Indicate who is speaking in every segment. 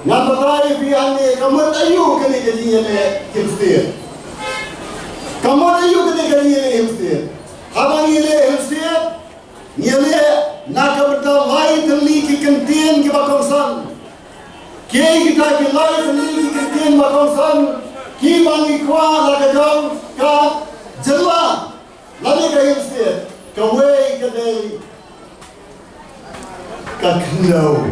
Speaker 1: Nampatai bihan ni kamu tayu kini kajian ni himstir. Kamu tayu kini kajian ni himstir. Habang ini himstir, ni nak betul lain terli kekentian ke bakongsan. Kita lain terli kekentian bakongsan. Bangi kuah nak jauh ke jelah. Lalu ke himstir, kawai kedai kaklau.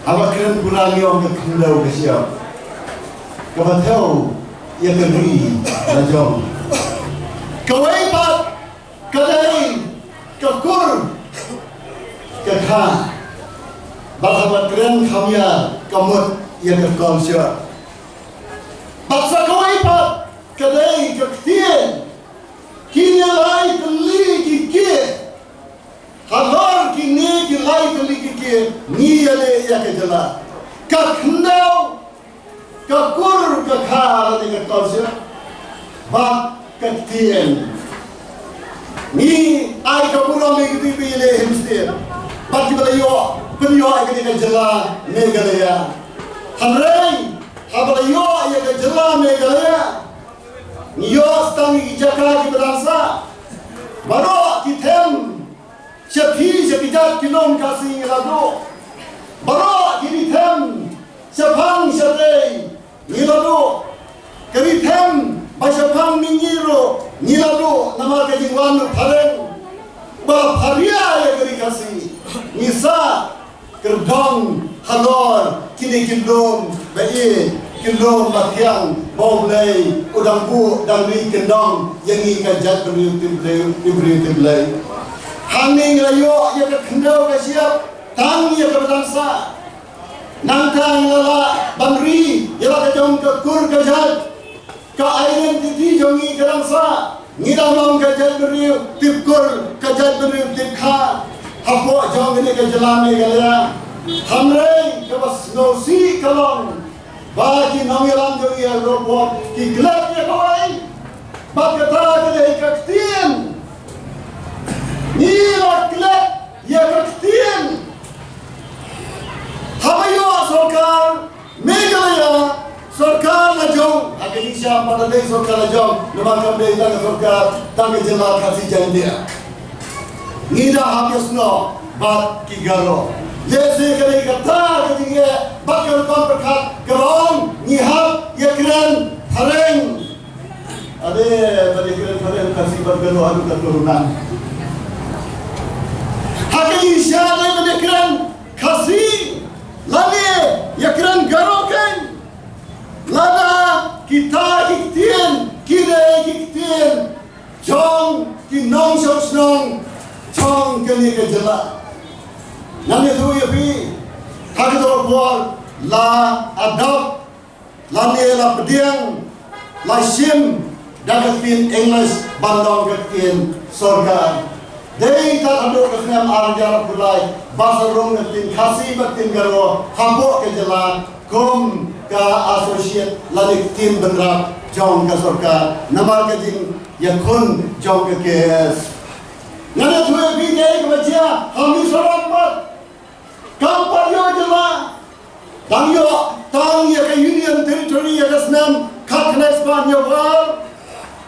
Speaker 1: Awak kena kurang yang kaklau ke siap. Kau tahu yang keri lajong. Kawai pat kedai kekur kekha. Bahawa keren khamia kamut yang kekam siap. Baksa kawai pat kedai kektian. Kini lai teli kikir. Halor kini kilai teli kikir. Ni ale ya kejala. Kakhnau kakur kakha dengan kalsia. Bak kektian. Ni ai kapura me gitu bile himstir. Bak kibalayo penyo ai dengan jala Meghalaya. Hamrei habalayo ya kejala Meghalaya. Nios tangi jaka di berangsa baru kitem sepi sepijat kilom kasih lado baru kitem sepang setai nilado kitem basapang mingiro nilado nama kejingwan pareng ba paria ya kiri kasih nisa kerdong halor kini kilom bayi kilom bakiang boleh udang bu dan ri kendong yang ikajat beri Haming layo ya kendau ke siap tang ya ke bangsa nangkang lala bangri ya ke jong ke kur kajat ke identity jongi ke bangsa ngidamong kajat beri tipkur kajat beri tipkha hapo jong ini ke jelame galaya hamrei ke bas nosi kalong bagi nongilang jo ia robot ki gelap ya kawai bakata ke kaktian ni gelap ya kaktian habayo sarkar Meghalaya sarkar lajong agak Indonesia pada day sarkar lajong lembaga pendidikan sarkar tangga jelas kasih jandia ngida habis no bat kigaro Jese kali kata ketika bakal kompekat kerong nyihap ya keren hareng ade pada keren hareng kasih bergelo adu keturunan hakiki syade pada keren kasih lagi ya keren garoken lada kita kiktian kide kiktian jong kinong sosnong jong kali kejela Nami tu ya pi, kaki tu buat la adab, la ni la pediang, la sim, dan ketin English bandong ketin surga. Dei tak ada kesenam arjara pulai, bahasa rom ketin kasih ketin garo, hambo ke jalan, kum ke associate, la ni ketin benrak jong ke surga. Nama ketin yakun jong ke kes. Nami tu ya pi dei kebaca, kami seorang mat. Kampar yo jela, tang ya ke Union Territory ya kesnam Kaknes ban yo war,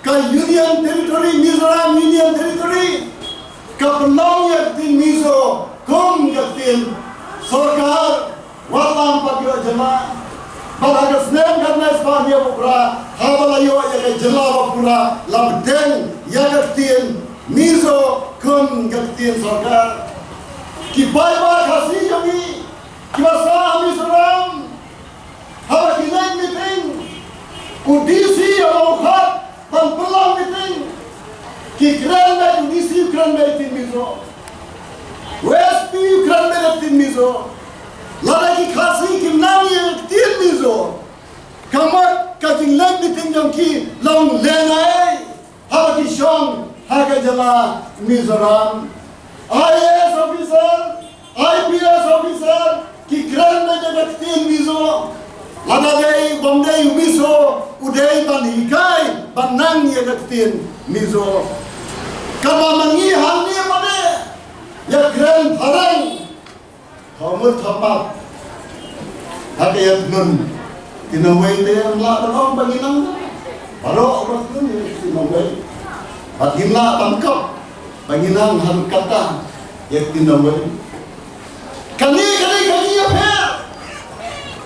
Speaker 1: ke Union Territory Mizoram Union Territory, ke Penang ya tin Mizo, kum ya tin Sarkar, walam pat yo jela, pada kesnam Kaknes ban yo pura, habala yo ya ke jela pura, labden ya ke tin Mizo, kum ya tin Sarkar. Kipai bah kasih kami, kiasa kami seram, hari kilang meeting, udisi yang ukat dan pelang meeting, kikran met udisi kran meeting mizo, west kran meeting mizo, lagi kasih kimnang yang tin mizo, kamat kajilang meeting yang ki long lenai, hari kisong hari jala mizoram. IAS officer, IPS officer, ki kran na jagatin mizo, ladagay bomday mizo, uday banhikay, banang jagatin mizo. Kamamangihan niya pade, ya kran harang, kamut hamak, ayat nun tinaway tayo la dalawang Panginoon paro oras nun tinaway at himla tangkap Panginoon harukata yak tinaway kani ya per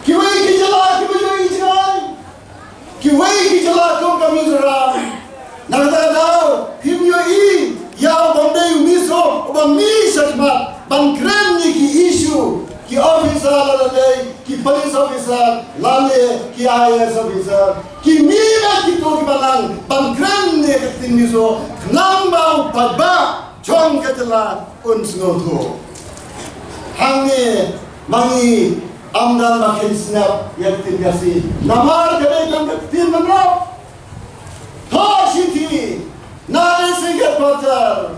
Speaker 1: kiway kijala kiway kijala kong kami zara nagdadaw himyo ya bamday umiso ubami sakmat bangkrem ni ki issue ki officer lalay ki police officer lale ki IAS officer ki mima ki to ki balang bangkrem ni katin miso nambau padba chong katla unsnoto hangi mangi amdan makin snap yaktin kasi namar kade kam katin manro Tho City Nari Singet Potter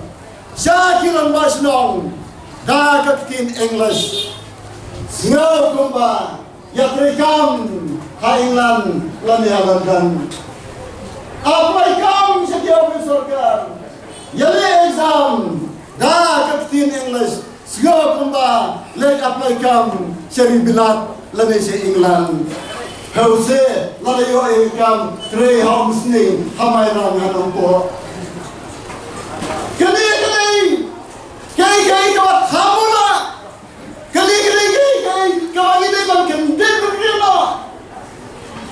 Speaker 1: Shakiran Bashnong Dakatin English Singaw Kumba Yatrikam Hainglan Lanihalangan Aplaikam Shakiyawi Sorkar Yali exam Dakatin English Singaw Kumba Lek Aplaikam Shari Bilat Lanisi England Hause lalayo ikam tre homes ni hamay na nganong po kali kay kawat hamula kali kawagin bang kendel berkilo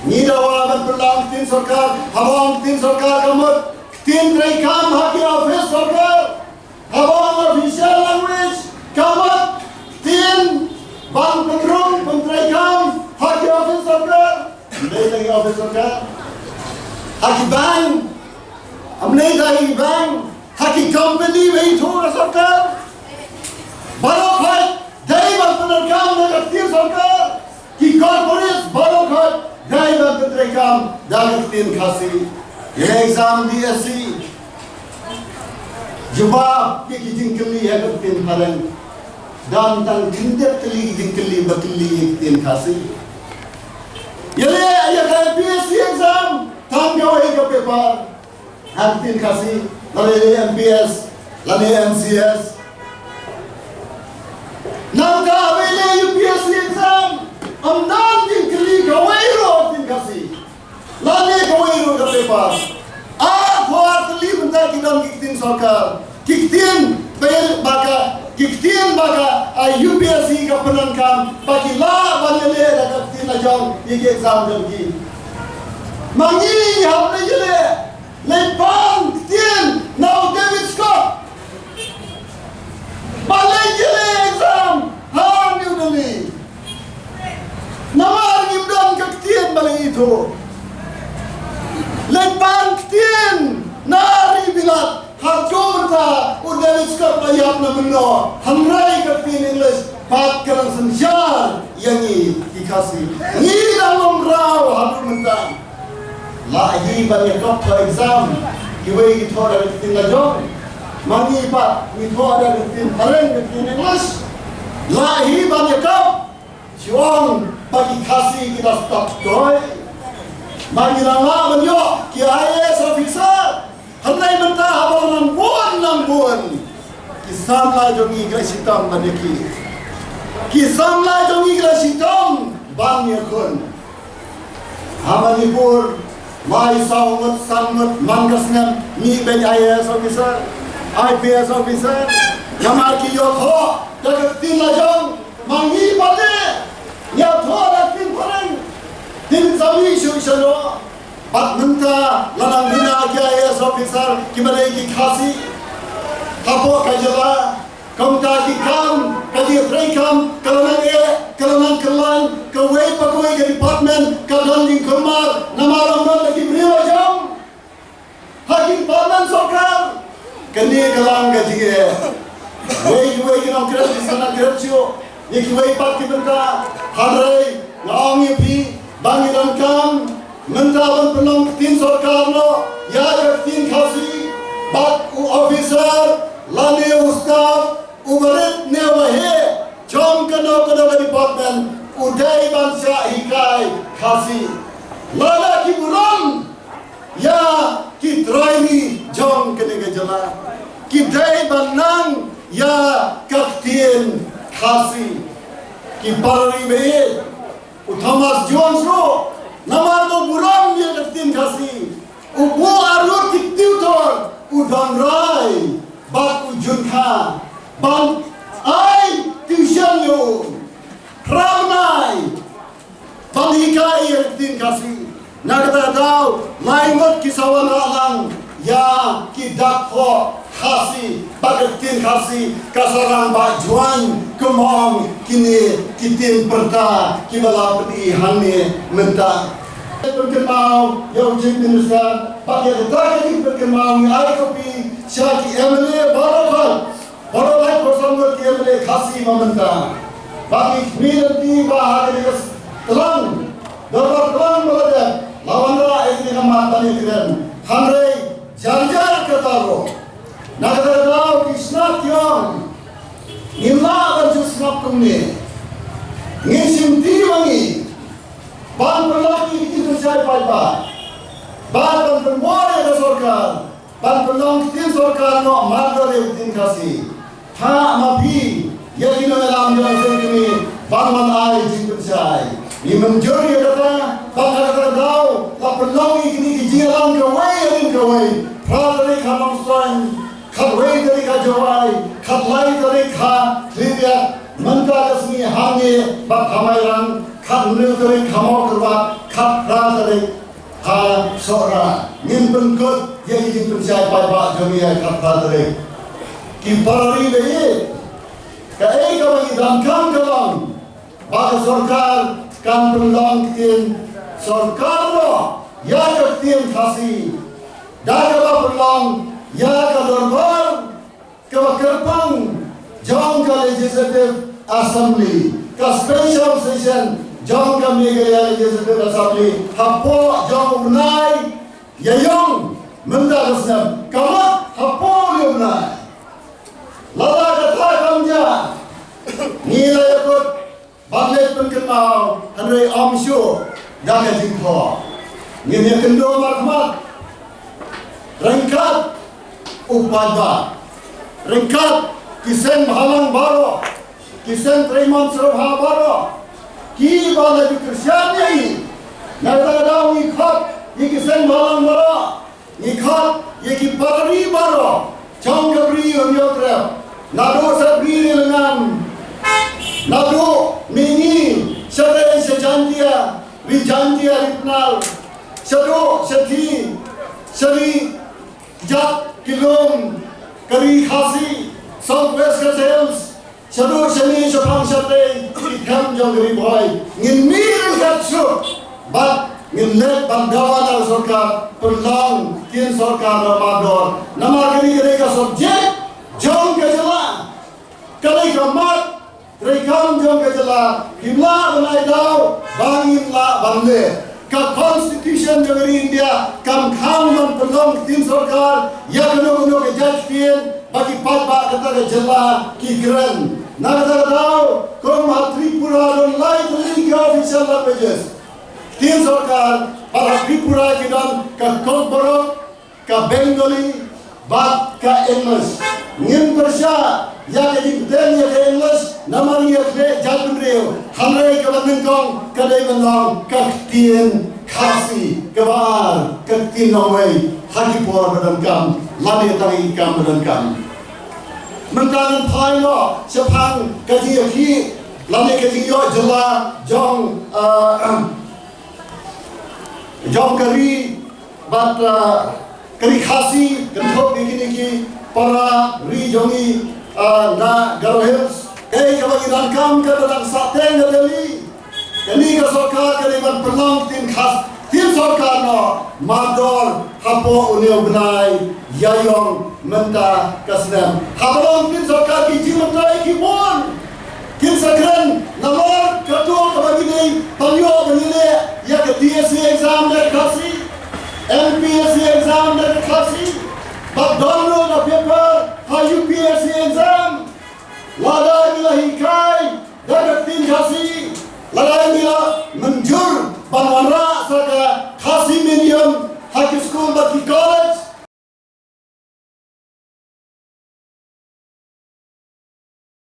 Speaker 1: ni dawa ban pulang tin sarkar habang tin sarkar kamut tin tre kam haki office sarkar habang official language kamut tin ban pekrung pentre kam haki office sarkar नहीं लगे ऑफिसर का हकी बैंक हम नहीं जाएगी बैंक हकी कंपनी में ही थोड़ा सरकार बड़ों पर दही बंदर काम न करती सरकार कि कॉर्पोरेट बड़ों पर दही बंदर काम दागती खासी ये एग्जाम DSC जवाब की जिंकली है करती फलन दान तंग जिंदर तली जिंकली बकली एक खासी Yale ayat MPSC exam tanggaw ay ka paper antin kasi lale MPS lale MCS nangka awele UPSC exam amdan din kli kawayro tin kasi lale kawayro ka paper thwar kli benda kinam kiktin sarkar kiktin bayar baka kiktin baka UPSC ka penangkam bagi la banele da kiktin na jong ये एग्जाम देगी मंगी हमने ये ले पांग तीन now David Scott बाले ये ले एग्जाम हाँ न्यू दिल्ली नमार निम्दन कक्तीन बाले इतो ले पांग तीन नारी बिलात हर जोमरता और डेविड स्कॉट बाई अपना मनो हमराई कक्तीन इंग्लिश बात करन संचार yangi dikasih ni dalam raw hadur mentang lahi banyak kop exam kiwai gitu ada kitin lajong mangi pak itu ada kitin pareng kitin English lahi banyak kop siwang bagi kasih kita stop toy mangi nama menyo ki IAS officer hanai mentah abang nambun kisam la jongi grasitam badeki kisam la jongi grasitam bang yakun Hamanipur mai saumat sanmat mangasnam ni ben IAS officer IPS officer namar ki yotho jagatin lajong mangi pade ya tho rakin parang din sami shushalo bat manta lanang dina ki IAS officer ki balai ki khasi hapo kajala kamta ki kam kadi trekam kalanan kelan kawai pakawai ke department kadan ding kemar namaram dan lagi beriwa jam hakim department sokar kani kalang gaji wei kinam kerja di sana kerja iki wei pak kita hadrai naong pi bangi dan kam menta ban penong tin sokar lo ya tin khasi bat officer lane ustaz ubarit ne wahe chom kano department udai bangsa hikai khasi lala ki buram ya ki traini jom kene gejala ki dai banang ya kapten khasi ki parari be Thomas Jones ro namar mo buram ye tin khasi bo arur kitutor udon rai bak ujun kha bang ai tuition yo ramnai bandika ye tin khasi nagda dau laimot kisawan alang ya kidak ho khasi bagatin khasi kasarang ba juan kemong kini kitin perta kibala peti hanne menta perkemau yang jing minusan pakai detak perkemau ai kopi syaki emle barokai persambut emle khasi mamenta bagi minati ba hari terang dapat terang berada lawanra ini nama tani keren hamrei jar ketaro Nagadao kisnap yang nila baju snap kumne ngisim tiwangi ban pelaki kita saya pai ban penmuara sorkar ban pelong tin sorkar no madare tin kasi ha mapi yakino alam jalan sendiri ban man ai tin saya ni menjuri kata ban nagadao la pelong ini jalan kawai pradare kamang strain Kawai dari kajawai, katlai dari ka, lihat mentah kesini hangi bab kamairan, katnil dari kamau kerbat, katra dari ha sora, nyimpen kot yang nyimpen siapa bab jamiah katra dari kiparari deh, kai kawai damkam kalang, bab sorkar kan pelong tin sorkar lo, ya ketin kasih, dah bab pelong. Ya kadorbar kewakerpang jong ka legislative assembly ka special session jong ka Meghalaya legislative assembly hapo jong unai yayong menda kasnam kamat hapo yunai lada kata kamja nila yakut baglet penkemau andre amsyo daga jingho ngene kendo marhmat rengkat upadba ringkat kisen bhalang baro kisen treman serha baro ki bala dikrishyan yai nagada ikhat kisen bhalang baro ikhat ki parari baro chong gabri onyotra nado sabri lengan nado mini sare sejantia vijantia ripnal sado sati sari jat Kilom, Kari Khasi, Southwest Hills, Shadu Shani Shapang Shate, Ikam Jongri Boy, Ngin Mir Katsu, but Ngin Let Bandawa Sorka, Perlang, Kin Sorka Ramador, Namakari Reka Subject, Jong Kajala, Kali Kamat, Rekam Jong Kajala, Himla Banaidao, Bangin La Bande. Ka constitution dari India kam man pelong tim sarkar ya keno ke judge bagi pat kata jela ki kran nagada dao kom Tripura don lai legal official languages tim sarkar para Tripura kidan ka Kolborok ka Bengali bat ka English ngin persya ya ke dipten ya ke English namang ya ke jadun reo hamre ka bandengkong ka dai bandong ka tien khasi kebar ke tin nongwei haki por badangkam lade tangi kam badangkam mentan phaino sepang kaji ki lade kaji yo jela jong kari bat kari khasi kenthok dikini para ri jongi na garohels kabagi dangkam ka badang sateng dali kini ka sarkar kini man pelong tim khas tim sarkar no mador hapo unio benai yayong menta kasnam habolong tim sarkar ki jimentai ki bon tim sakran namor kato kabagi ni palyo benile ya ke DSC exam der khasi MPSC exam der khasi but download a paper ha UPSC exam lada ilahi kai der tim khasi Lalai bila menjur banwanra saka khasi medium hak school baki